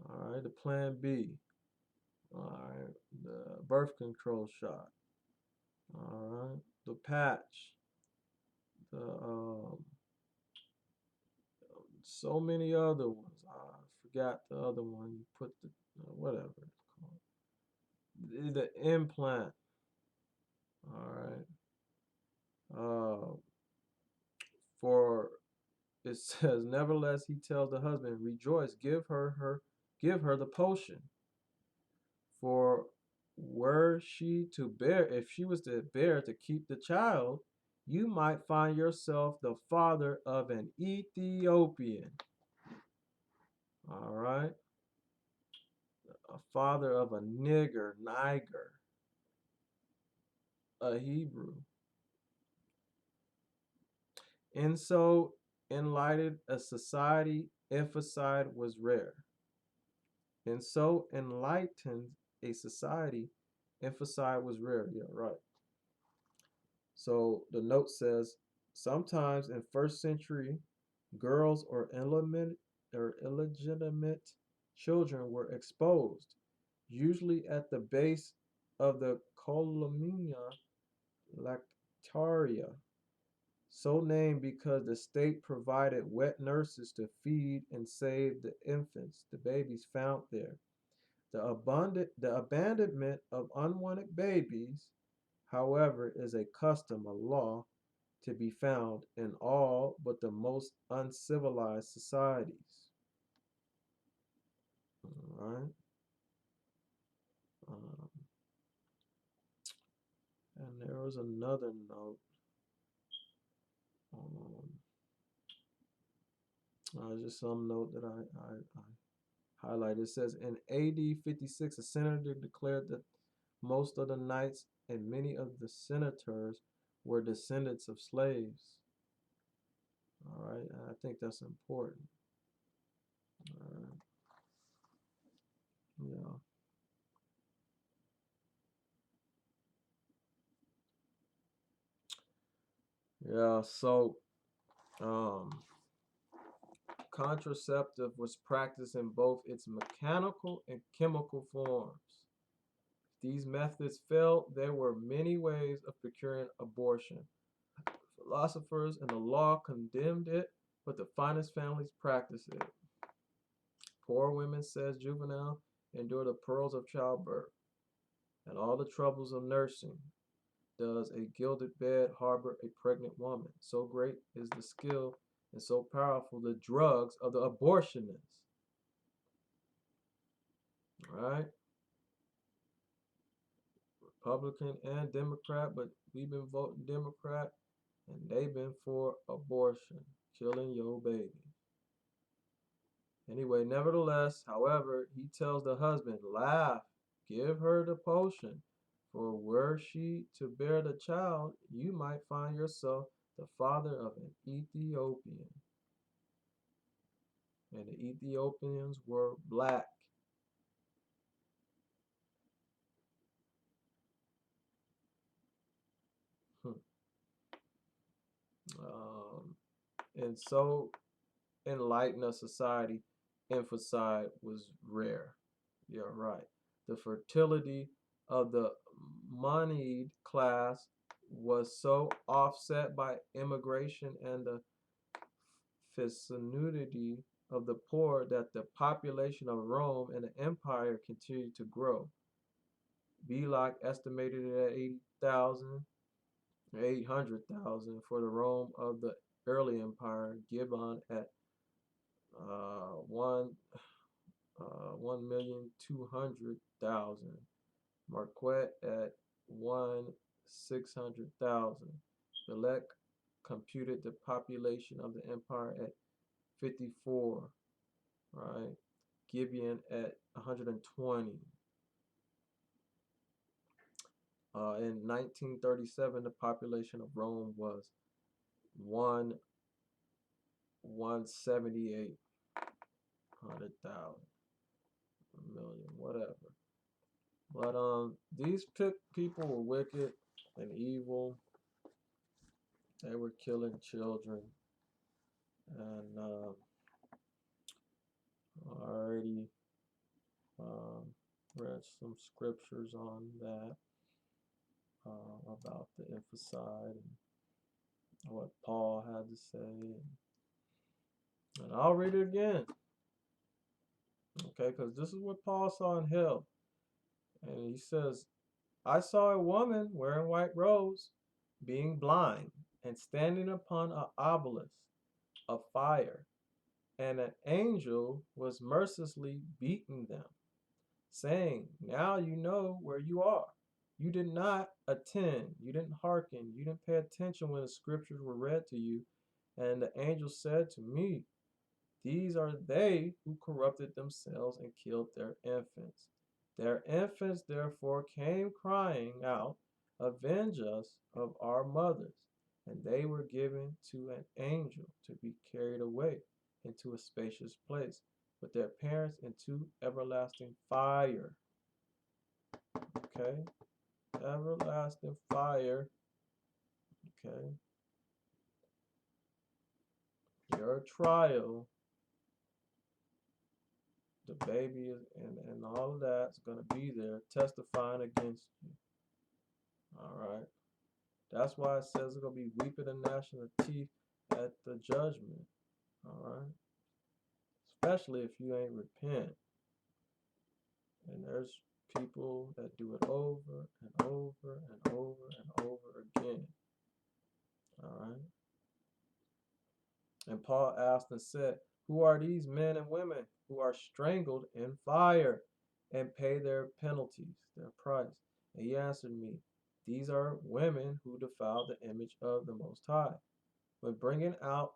All right, the Plan B. All right, the birth control shot. All right, the patch. The so many other ones. I forgot the other one. You put the whatever it's called. The implant. All right. For it says, nevertheless, he tells the husband, rejoice, give her the potion. For were she to bear, if she was to bear to keep the child, you might find yourself the father of an Ethiopian. All right. A father of a Niger, a Hebrew. And so enlightened a society, infanticide was rare. And so enlightened a society, infanticide was rare. Yeah, right. So the note says sometimes in first century, girls or illegitimate children were exposed, usually at the base of the columna lactaria, so named because the state provided wet nurses to feed and save the infants, the babies found there. The abandonment of unwanted babies, however, is a custom, a law, to be found in all but the most uncivilized societies. All right. Um, and there was another note. Um, just some note that I highlighted. It says in AD 56, a senator declared that most of the knights and many of the senators were descendants of slaves. All right. I think that's important. All right. Yeah. Yeah. So, um, contraceptive was practiced in both its mechanical and chemical forms. If these methods failed, there were many ways of procuring abortion. Philosophers and the law condemned it, but the finest families practiced it. Poor women, says Juvenal, endure the perils of childbirth and all the troubles of nursing. Does a gilded bed harbor a pregnant woman? So great is the skill and so powerful the drugs of the abortionists. All right, Republican and Democrat, but we've been voting Democrat, and they've been for abortion, killing your baby. Anyway, nevertheless, however, he tells the husband, laugh, give her the potion, for were she to bear the child, you might find yourself the father of an Ethiopian. And the Ethiopians were black. um, and so enlightened a society, infanticide was rare. You're right. The fertility of the moneyed class was so offset by immigration and the vicinity of the poor that the population of Rome and the empire continued to grow. Belloc estimated it at 80,000, 800,000 for the Rome of the early empire. Gibbon at one 1,200,000. Marquette at 1,600,000. Belek computed the population of the empire at 54, right? Gibeon at 120. In 1937, the population of Rome was 178,000, a million, whatever. But these people were wicked and evil. They were killing children, and already um, read some scriptures on that about the infanticide and what Paul had to say, and I'll read it again, okay? Because this is what Paul saw in hell, and he says, "I saw a woman wearing white robes, being blind, and standing upon an obelisk of fire, and an angel was mercilessly beating them, saying, now you know where you are. You did not attend, you didn't hearken, you didn't pay attention when the scriptures were read to you. And the angel said to me, these are they who corrupted themselves and killed their infants. Their infants therefore came crying out, avenge us of our mothers. And they were given to an angel to be carried away into a spacious place, with their parents into everlasting fire." Okay? Everlasting fire. Okay? Your trial, the baby and all of that's going to be there testifying against you. All right? That's why it says it's going to be weeping and gnashing of teeth at the judgment. All right? Especially if you ain't repent. And there's people that do it over and over and over and over again. All right? And Paul asked and said, who are these men and women who are strangled in fire and pay their penalties, their price? And he answered me, these are women who defile the image of the Most High, when bringing out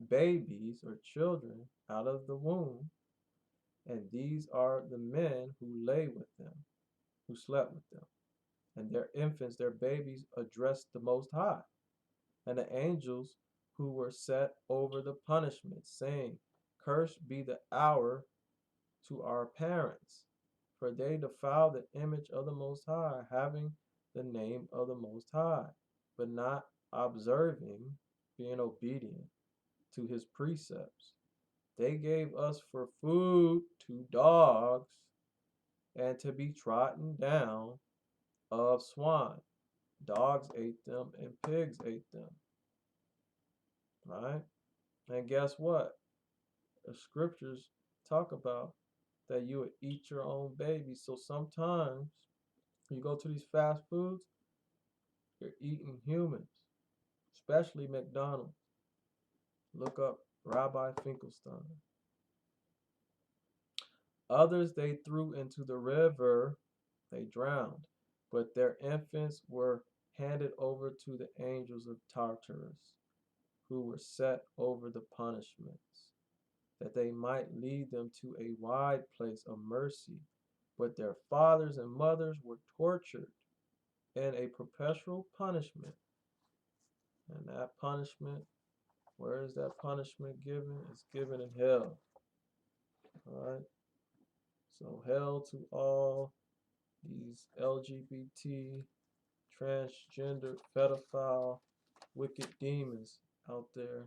babies or children out of the womb. And these are the men who lay with them, who slept with them. And their infants, their babies, addressed the Most High, and the angels who were set over the punishment, saying, cursed be the hour to our parents, for they defile the image of the Most High, having the name of the Most High, but not observing, being obedient to his precepts. They gave us for food to dogs and to be trodden down of swine. Dogs ate them and pigs ate them. Right? And guess what? The scriptures talk about that you would eat your own baby. So sometimes you go to these fast foods, you're eating humans, especially McDonald's. Look up Rabbi Finkelstein. Others they threw into the river, they drowned, but their infants were handed over to the angels of Tartarus, who were set over the punishments, that they might lead them to a wide place of mercy. But their fathers and mothers were tortured in a perpetual punishment. And that punishment, where is that punishment given? It's given in hell. All right. So hell to all these LGBT, transgender, pedophile, wicked demons out there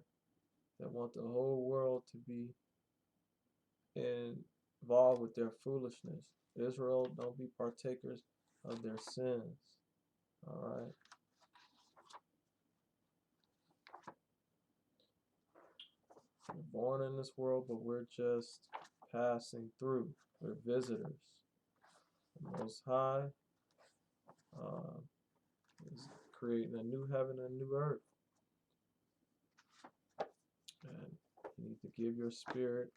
that want the whole world to be involved with their foolishness. Israel, don't be partakers of their sins. All right. We're born in this world, but we're just passing through. We're visitors. The Most High uh, is creating a new heaven and a new earth. And you need to give your spirit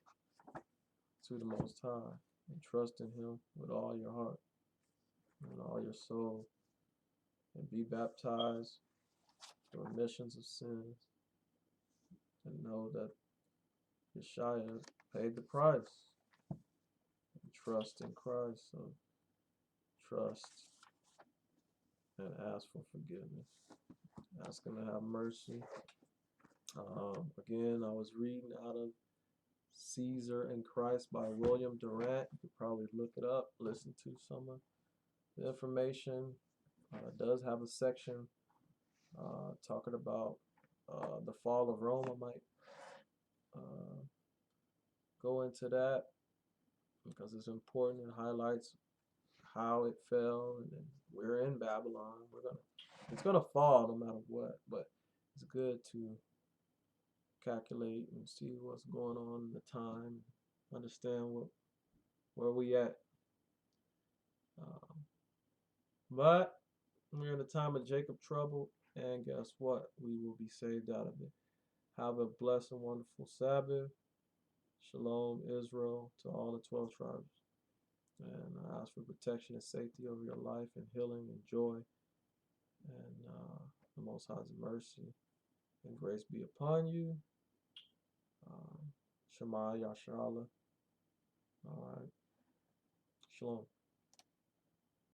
to the Most High and trust in Him with all your heart and all your soul. And be baptized for remissions of sins. And know that Yeshua paid the price. And trust in Christ. So trust and ask for forgiveness. Ask Him to have mercy. Again, I was reading out of Caesar and Christ by William Durant. You could probably look it up, listen to some of the information. It does have a section talking about the fall of Rome. I might go into that because it's important. It highlights how it fell, and then we're in Babylon. It's gonna fall no matter what, but it's good to calculate and see what's going on in the time, understand where we at. Um, but we're in a time of Jacob trouble, and guess what? We will be saved out of it. Have a blessed and wonderful Sabbath. Shalom, Israel, to all the 12 tribes. And I ask for protection and safety over your life and healing and joy. And the Most High's mercy and grace be upon you. Shema Yashala. All right. Shalom.